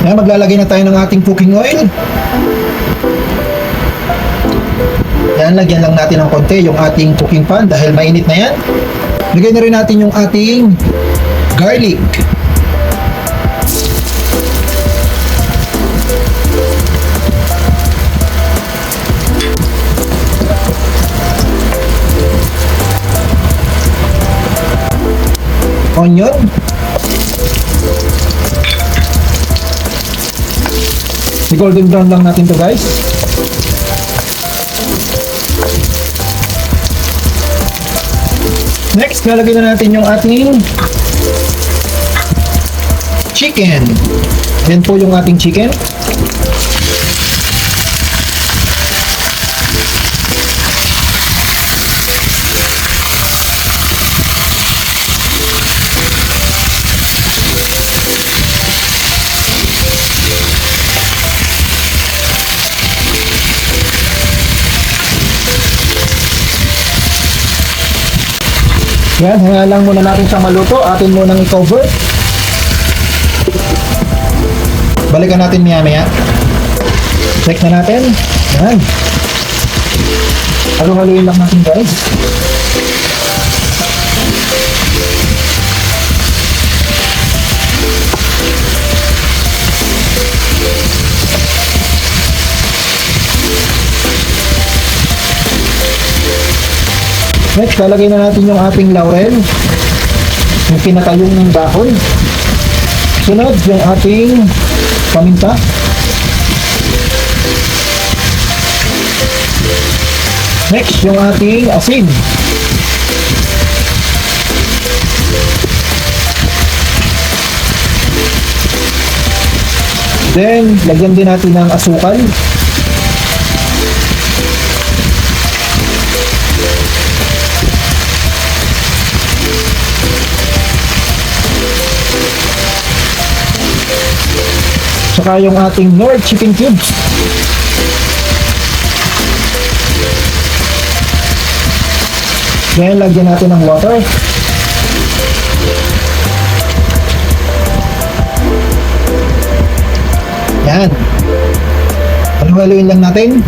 Yan, maglalagay na tayo ng ating cooking oil. Yan, lagyan lang natin ng konti yung ating cooking pan dahil mainit na yan. Lagay na rin natin yung ating garlic. Onion. I-golden brown lang natin to, guys. Next, lalagay na natin yung ating chicken. Yan po yung ating chicken. Yan, hayaan lang muna natin siyang maluto. Atin munang i-cover. Balikan natin maya-maya. Check na natin. Yan. Halo-haloin lang natin, guys. Next, lalagay na natin yung ating laurel. Yung pinatayong ng dahon. Sunod, yung ating paminta. Next, yung ating asin. Then, lagyan din natin ng asukal. Saka yung ating Knorr chicken cubes. Then, lagyan natin ng water. Yan. Haluin lang natin.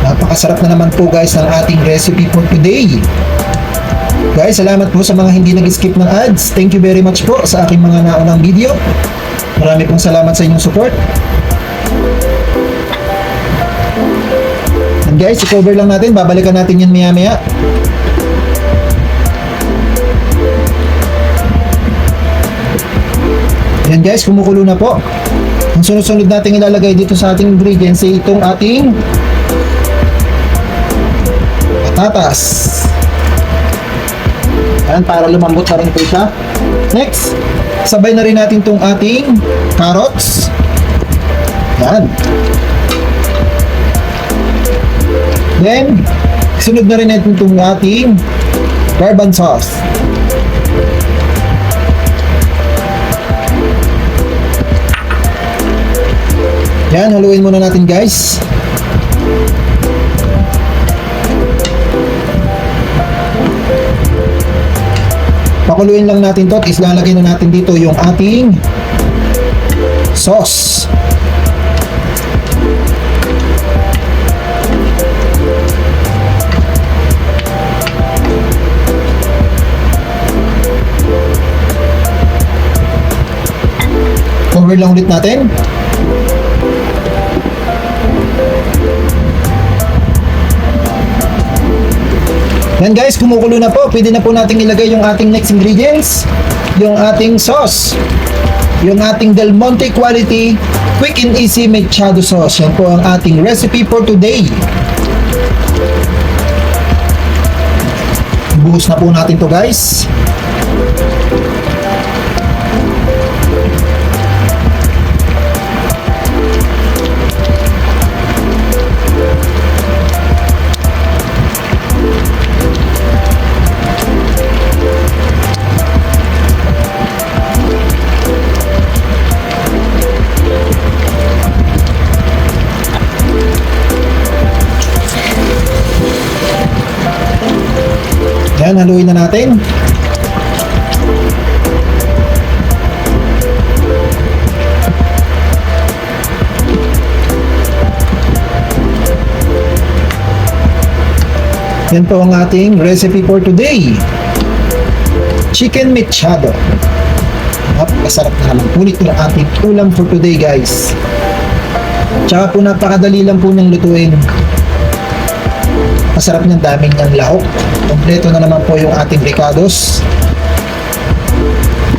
Napakasarap na naman po, guys, ng ating recipe for today. Guys, salamat po sa mga hindi nag-skip ng ads. Thank you very much po sa aking mga naunang video. Marami pong salamat sa inyong support. And guys, i-cover lang natin. Babalikan natin yan maya-maya. Yan guys, kumukulo na po. Ang sunod-sunod natin ilalagay dito sa ating ingredients ay itong ating patatas. Yan, para lumambot na rin po siya. Next, sabay na rin natin itong ating carrots. Yan. Then, sunod na rin natin itong ating garban sauce. Yan, haluin muna natin guys. Pakuluin lang natin to at islalagay na natin dito yung ating sauce. Cover lang ulit natin. Yan guys, kumukulo na po. Pwede na po nating ilagay yung ating next ingredients. Yung ating sauce. Yung ating Del Monte Quality Quick and Easy Mechado Sauce. Yan po ang ating recipe for today. Buhos na po natin to guys. Yan po ang ating recipe for today. Chicken mechado. Napakasarap na naman. Ulit ng ating ulam for today, guys. Tsaka po napakadali lang po niyang lutuin. Masarap niyang, daming niyang lahok. Kompleto na naman po yung ating ricados.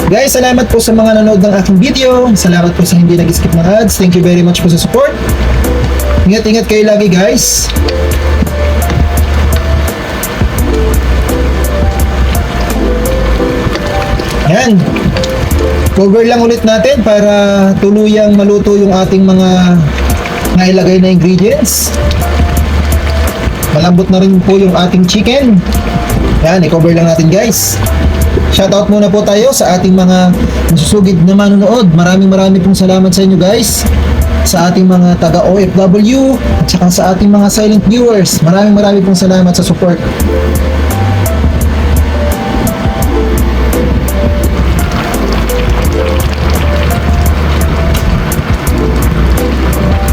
Guys, salamat po sa mga nanood ng aking video. Salamat po sa hindi nag-skip ng ads. Thank you very much po sa support. Ingat-ingat kayo lagi, guys. Yan. Cover lang ulit natin para tuluyang maluto yung ating mga nailagay na ingredients. Malambot na rin po yung ating chicken. Yan, i-cover lang natin, guys. Shoutout muna po tayo sa ating mga nasusugid na manonood. Maraming pong salamat sa inyo, guys. Sa ating mga taga OFW at saka sa ating mga silent viewers. Maraming pong salamat sa support.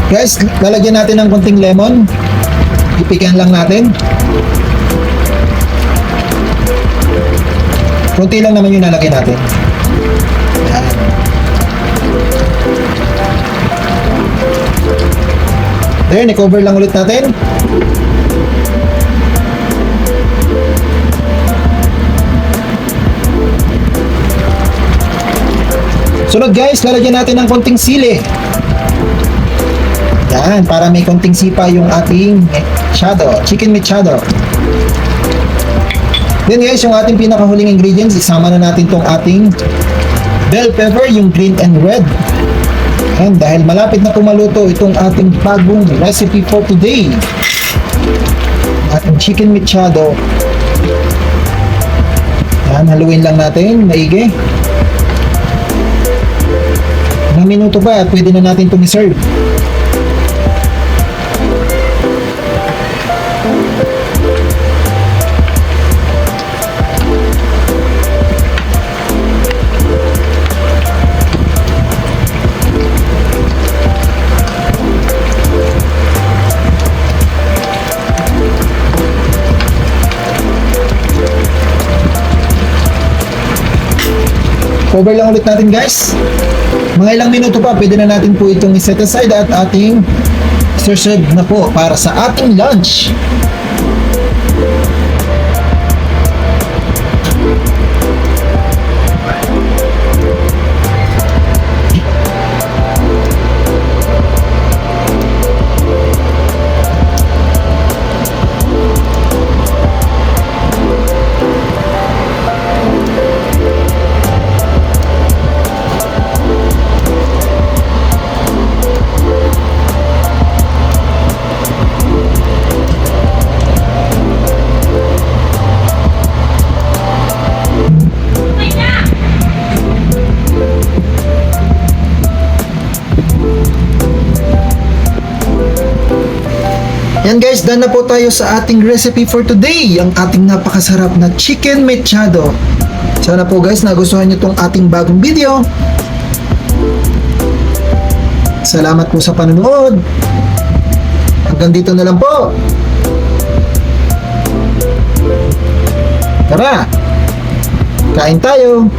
Guys, lalagyan natin ng konting lemon. Ipikan lang natin. Kunti lang naman yung nalagay natin. Then, i-cover lang ulit natin. Sunod, guys, lalagyan natin ng konting sili. Yan, para may konting sipa yung ating mechado, chicken mechado. Then guys, yung ating pinakahuling ingredients, isama na natin tong ating bell pepper, yung green and red. And dahil malapit na pumaluto itong ating bagong recipe for today, ating chicken mechado. Yan, haluin lang natin, maigi. Ilang minuto pa at pwede na natin itong i-serve. Cover lang ulit natin, guys. Mga ilang minuto pa, pwede na natin po itong i-set aside at ating serve na po para sa ating lunch. Yan guys, done na po tayo sa ating recipe for today, ang ating napakasarap na chicken mechado. Sana po guys nagustuhan nyo tong ating bagong video. Salamat po sa panonood. Hanggang dito na lang po. Tara, kain tayo.